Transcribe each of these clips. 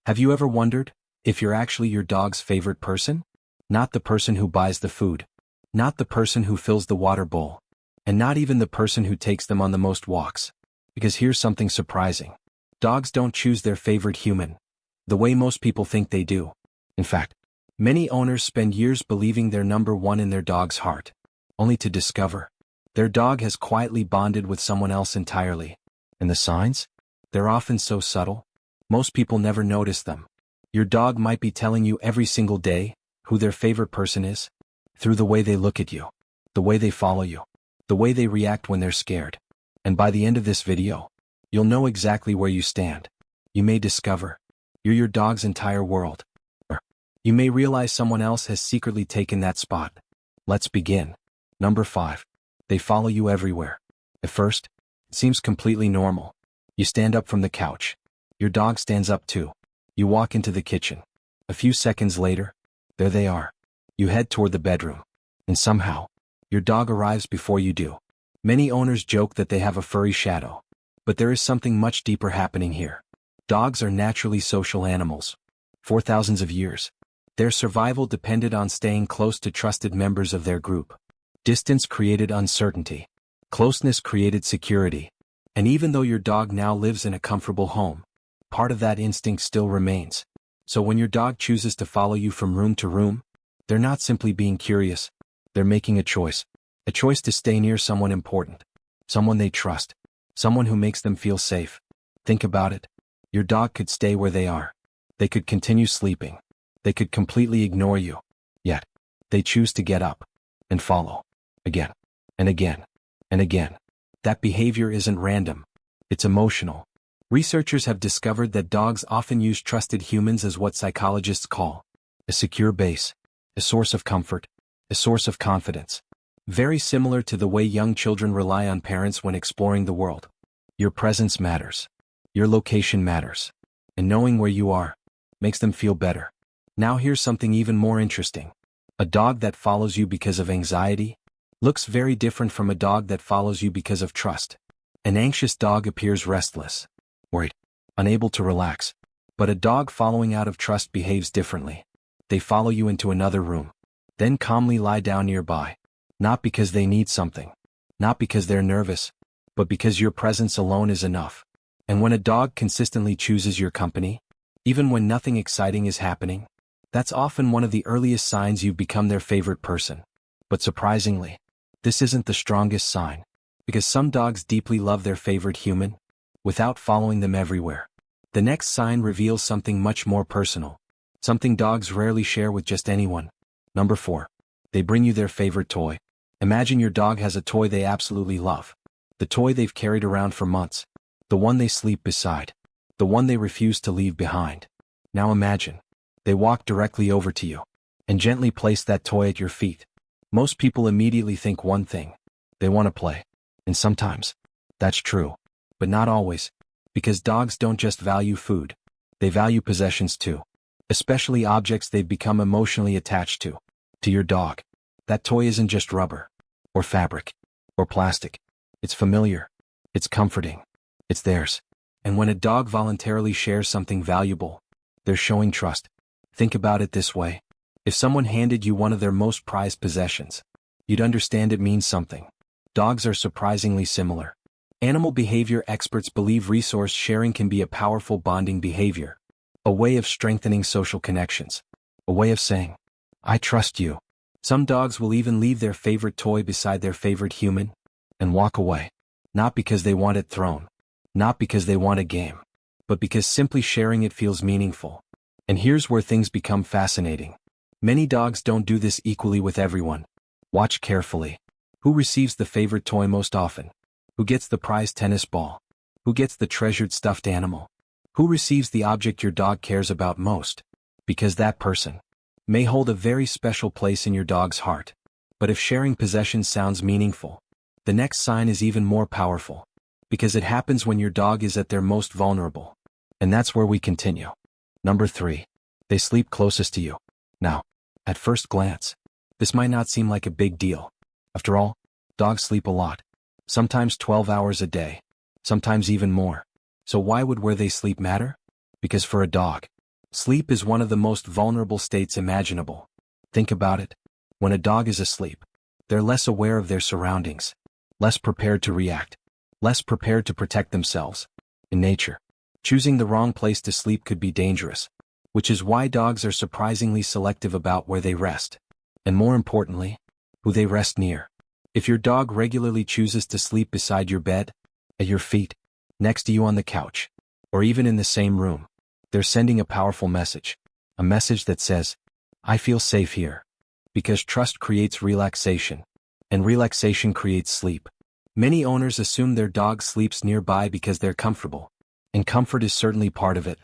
Have you ever wondered if you're actually your dog's favorite person? Not the person who buys the food, not the person who fills the water bowl, and not even the person who takes them on the most walks. Because here's something surprising. Dogs don't choose their favorite human the way most people think they do. In fact, many owners spend years believing they're number one in their dog's heart, only to discover their dog has quietly bonded with someone else entirely. And the signs? They're often so subtle, most people never notice them. Your dog might be telling you every single day who their favorite person is, through the way they look at you, the way they follow you, the way they react when they're scared. And by the end of this video, you'll know exactly where you stand. You may discover you're your dog's entire world. Or you may realize someone else has secretly taken that spot. Let's begin. Number 5. They follow you everywhere. At first, it seems completely normal. You stand up from the couch. Your dog stands up too. You walk into the kitchen. A few seconds later, there they are. You head toward the bedroom. And somehow, your dog arrives before you do. Many owners joke that they have a furry shadow. But there is something much deeper happening here. Dogs are naturally social animals. For thousands of years, their survival depended on staying close to trusted members of their group. Distance created uncertainty. Closeness created security. And even though your dog now lives in a comfortable home, part of that instinct still remains. So when your dog chooses to follow you from room to room, they're not simply being curious. They're making a choice to stay near someone important, someone they trust, someone who makes them feel safe. Think about it. Your dog could stay where they are. They could continue sleeping. They could completely ignore you. Yet, they choose to get up and follow. Again, and again, and again. That behavior isn't random. It's emotional. Researchers have discovered that dogs often use trusted humans as what psychologists call a secure base, a source of comfort, a source of confidence. Very similar to the way young children rely on parents when exploring the world. Your presence matters. Your location matters. And knowing where you are makes them feel better. Now here's something even more interesting. A dog that follows you because of anxiety looks very different from a dog that follows you because of trust. An anxious dog appears restless, worried, unable to relax. But a dog following out of trust behaves differently. They follow you into another room, then calmly lie down nearby. Not because they need something, not because they're nervous, but because your presence alone is enough. And when a dog consistently chooses your company, even when nothing exciting is happening, that's often one of the earliest signs you've become their favorite person. But surprisingly, this isn't the strongest sign, because some dogs deeply love their favorite human without following them everywhere. The next sign reveals something much more personal, something dogs rarely share with just anyone. Number 4. They bring you their favorite toy. Imagine your dog has a toy they absolutely love. The toy they've carried around for months. The one they sleep beside. The one they refuse to leave behind. Now imagine, they walk directly over to you and gently place that toy at your feet. Most people immediately think one thing. They want to play. And sometimes, that's true. But not always. Because dogs don't just value food. They value possessions too. Especially objects they've become emotionally attached to. To your dog, that toy isn't just rubber, or fabric, or plastic. It's familiar. It's comforting. It's theirs. And when a dog voluntarily shares something valuable, they're showing trust. Think about it this way. If someone handed you one of their most prized possessions, you'd understand it means something. Dogs are surprisingly similar. Animal behavior experts believe resource sharing can be a powerful bonding behavior, a way of strengthening social connections, a way of saying, I trust you. Some dogs will even leave their favorite toy beside their favorite human and walk away. Not because they want it thrown, not because they want a game, but because simply sharing it feels meaningful. And here's where things become fascinating. Many dogs don't do this equally with everyone. Watch carefully. Who receives the favorite toy most often? Who gets the prized tennis ball? Who gets the treasured stuffed animal? Who receives the object your dog cares about most? Because that person may hold a very special place in your dog's heart. But if sharing possessions sounds meaningful, the next sign is even more powerful. Because it happens when your dog is at their most vulnerable. And that's where we continue. Number 3. They sleep closest to you. Now, at first glance, this might not seem like a big deal. After all, dogs sleep a lot. Sometimes 12 hours a day. Sometimes even more. So why would where they sleep matter? Because for a dog, Sleep is one of the most vulnerable states imaginable. Think about it. When a dog is asleep, they're less aware of their surroundings, less prepared to react, less prepared to protect themselves. In nature, choosing the wrong place to sleep could be dangerous, which is why dogs are surprisingly selective about where they rest. And more importantly, who they rest near. If your dog regularly chooses to sleep beside your bed, at your feet, next to you on the couch, or even in the same room, they're sending a powerful message. A message that says, I feel safe here. Because trust creates relaxation, and relaxation creates sleep. Many owners assume their dog sleeps nearby because they're comfortable, and comfort is certainly part of it.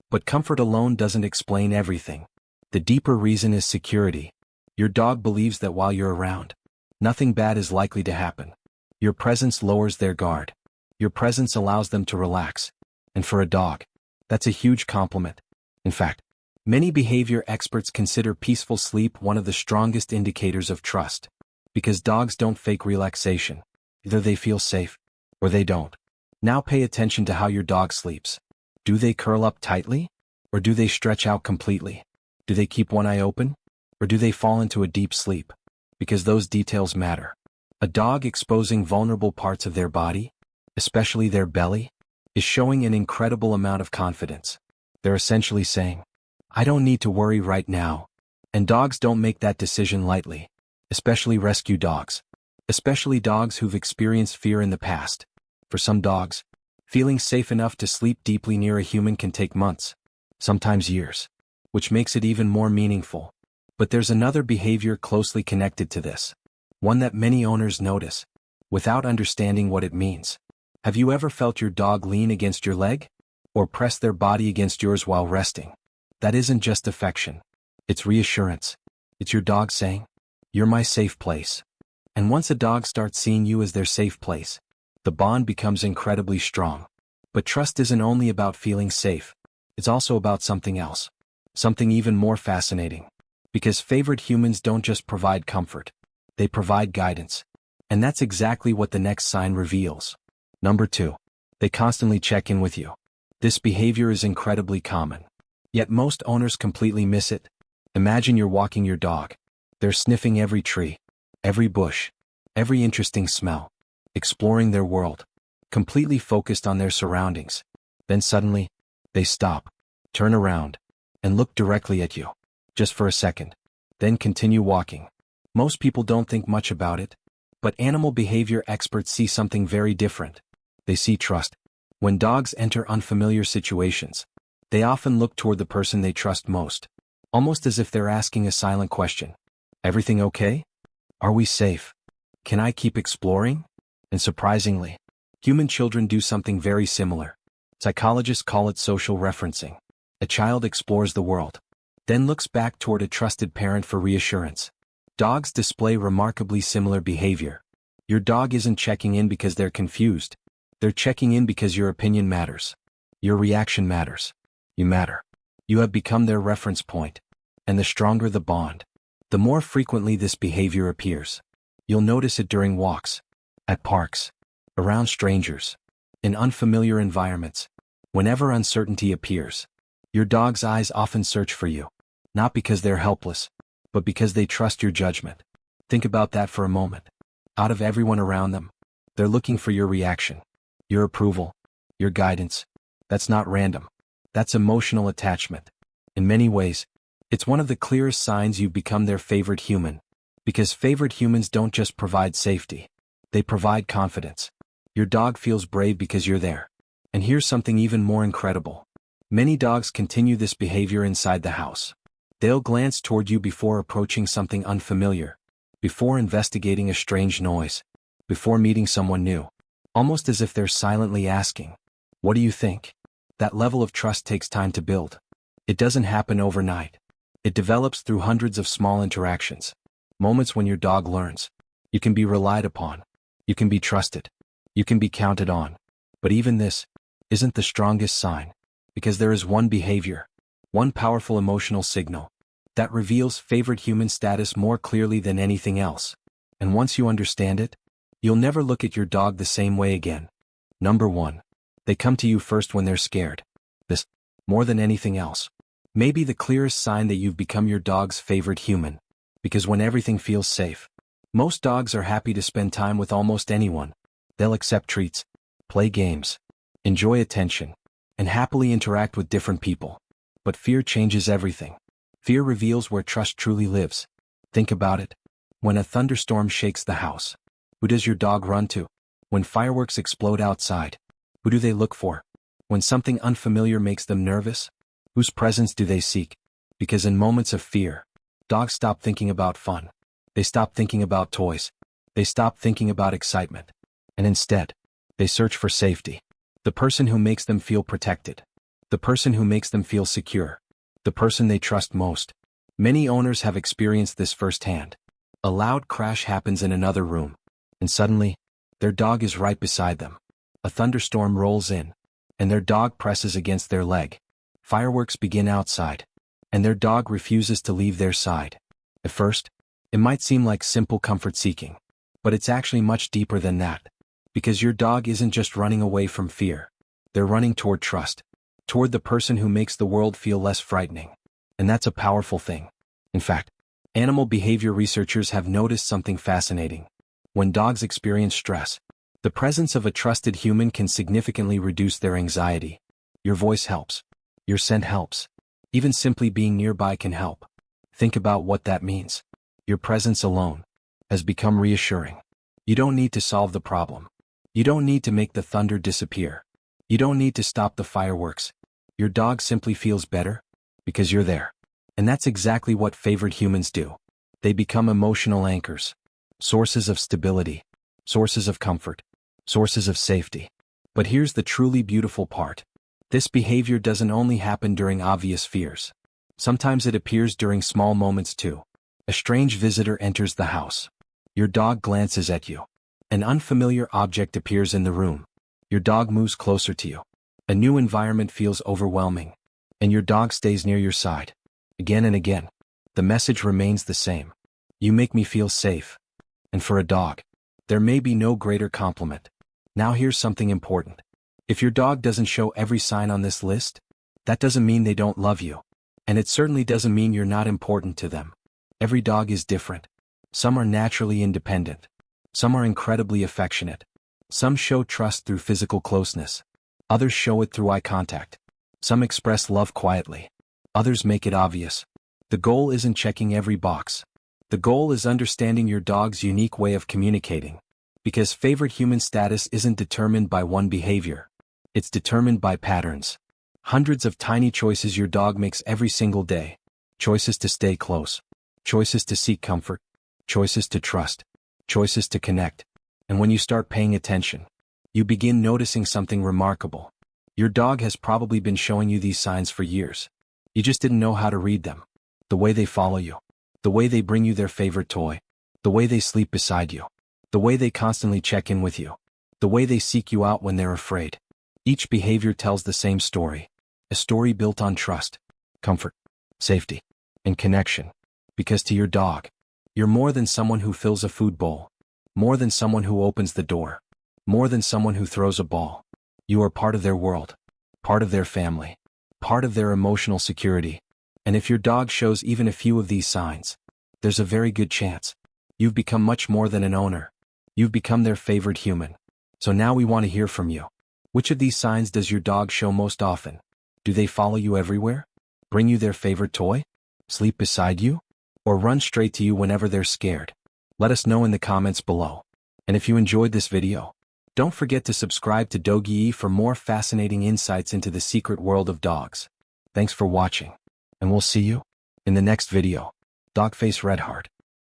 But comfort alone doesn't explain everything. The deeper reason is security. Your dog believes that while you're around, nothing bad is likely to happen. Your presence lowers their guard. Your presence allows them to relax. And for a dog, that's a huge compliment. In fact, many behavior experts consider peaceful sleep one of the strongest indicators of trust. Because dogs don't fake relaxation. Either they feel safe, or they don't. Now pay attention to how your dog sleeps. Do they curl up tightly? Or do they stretch out completely? Do they keep one eye open? Or do they fall into a deep sleep? Because those details matter. A dog exposing vulnerable parts of their body, especially their belly, is showing an incredible amount of confidence. They're essentially saying, I don't need to worry right now. And dogs don't make that decision lightly, especially rescue dogs, especially dogs who've experienced fear in the past. For some dogs, feeling safe enough to sleep deeply near a human can take months, sometimes years, which makes it even more meaningful. But there's another behavior closely connected to this, one that many owners notice, without understanding what it means. Have you ever felt your dog lean against your leg? Or press their body against yours while resting? That isn't just affection. It's reassurance. It's your dog saying, you're my safe place. And once a dog starts seeing you as their safe place, the bond becomes incredibly strong. But trust isn't only about feeling safe. It's also about something else. Something even more fascinating. Because favored humans don't just provide comfort. They provide guidance. And that's exactly what the next sign reveals. Number 2. They constantly check in with you. This behavior is incredibly common. Yet most owners completely miss it. Imagine you're walking your dog. They're sniffing every tree, every bush, every interesting smell, exploring their world, completely focused on their surroundings. Then suddenly, they stop, turn around, and look directly at you. Just for a second. Then continue walking. Most people don't think much about it. But animal behavior experts see something very different. They see trust. When dogs enter unfamiliar situations, they often look toward the person they trust most, almost as if they're asking a silent question. Everything okay? Are we safe? Can I keep exploring? And surprisingly, human children do something very similar. Psychologists call it social referencing. A child explores the world, then looks back toward a trusted parent for reassurance. Dogs display remarkably similar behavior. Your dog isn't checking in because they're confused. They're checking in because your opinion matters. Your reaction matters. You matter. You have become their reference point. And the stronger the bond, the more frequently this behavior appears. You'll notice it during walks, at parks, around strangers, in unfamiliar environments. Whenever uncertainty appears, your dog's eyes often search for you, not because they're helpless, but because they trust your judgment. Think about that for a moment. Out of everyone around them, they're looking for your reaction, your approval, your guidance. That's not random. That's emotional attachment. In many ways, it's one of the clearest signs you've become their favorite human. Because favored humans don't just provide safety. They provide confidence. Your dog feels brave because you're there. And here's something even more incredible. Many dogs continue this behavior inside the house. They'll glance toward you before approaching something unfamiliar, before investigating a strange noise, before meeting someone new, almost as if they're silently asking, what do you think? That level of trust takes time to build. It doesn't happen overnight. It develops through hundreds of small interactions. Moments when your dog learns. You can be relied upon. You can be trusted. You can be counted on. But even this isn't the strongest sign. Because there is one behavior, one powerful emotional signal, that reveals favored human status more clearly than anything else. And once you understand it, you'll never look at your dog the same way again. Number 1. They come to you first when they're scared. This, more than anything else, Maybe the clearest sign that you've become your dog's favorite human. Because when everything feels safe, most dogs are happy to spend time with almost anyone. They'll accept treats, play games, enjoy attention, and happily interact with different people. But fear changes everything. Fear reveals where trust truly lives. Think about it. When a thunderstorm shakes the house, who does your dog run to? When fireworks explode outside, who do they look for? When something unfamiliar makes them nervous, whose presence do they seek? Because in moments of fear, dogs stop thinking about fun. They stop thinking about toys. They stop thinking about excitement. And instead, they search for safety. The person who makes them feel protected. The person who makes them feel secure. The person they trust most. Many owners have experienced this firsthand. A loud crash happens in another room, and suddenly, their dog is right beside them. A thunderstorm rolls in, and their dog presses against their leg. Fireworks begin outside, and their dog refuses to leave their side. At first, it might seem like simple comfort seeking, but it's actually much deeper than that. Because your dog isn't just running away from fear. They're running toward trust, toward the person who makes the world feel less frightening. And that's a powerful thing. In fact, animal behavior researchers have noticed something fascinating. When dogs experience stress, the presence of a trusted human can significantly reduce their anxiety. Your voice helps. Your scent helps. Even simply being nearby can help. Think about what that means. Your presence alone has become reassuring. You don't need to solve the problem. You don't need to make the thunder disappear. You don't need to stop the fireworks. Your dog simply feels better because you're there. And that's exactly what favorite humans do. They become emotional anchors, sources of stability, sources of comfort, sources of safety. But here's the truly beautiful part. This behavior doesn't only happen during obvious fears. Sometimes it appears during small moments too. A strange visitor enters the house. Your dog glances at you. An unfamiliar object appears in the room. Your dog moves closer to you. A new environment feels overwhelming. And your dog stays near your side. Again and again, the message remains the same. You make me feel safe. And for a dog, there may be no greater compliment. Now here's something important. If your dog doesn't show every sign on this list, that doesn't mean they don't love you. And it certainly doesn't mean you're not important to them. Every dog is different. Some are naturally independent. Some are incredibly affectionate. Some show trust through physical closeness. Others show it through eye contact. Some express love quietly. Others make it obvious. The goal isn't checking every box. The goal is understanding your dog's unique way of communicating. Because favorite human status isn't determined by one behavior. It's determined by patterns. Hundreds of tiny choices your dog makes every single day. Choices to stay close. Choices to seek comfort. Choices to trust. Choices to connect. And when you start paying attention, you begin noticing something remarkable. Your dog has probably been showing you these signs for years. You just didn't know how to read them. The way they follow you. The way they bring you their favorite toy. The way they sleep beside you. The way they constantly check in with you. The way they seek you out when they're afraid. Each behavior tells the same story. A story built on trust, comfort, safety, and connection. Because to your dog, you're more than someone who fills a food bowl. More than someone who opens the door. More than someone who throws a ball. You are part of their world. Part of their family. Part of their emotional security. And if your dog shows even a few of these signs, there's a very good chance you've become much more than an owner. You've become their favorite human. So now we want to hear from you. Which of these signs does your dog show most often? Do they follow you everywhere? Bring you their favorite toy? Sleep beside you? Or run straight to you whenever they're scared? Let us know in the comments below. And if you enjoyed this video, don't forget to subscribe to Dogie for more fascinating insights into the secret world of dogs. Thanks for watching, and we'll see you in the next video. Dogface Redheart.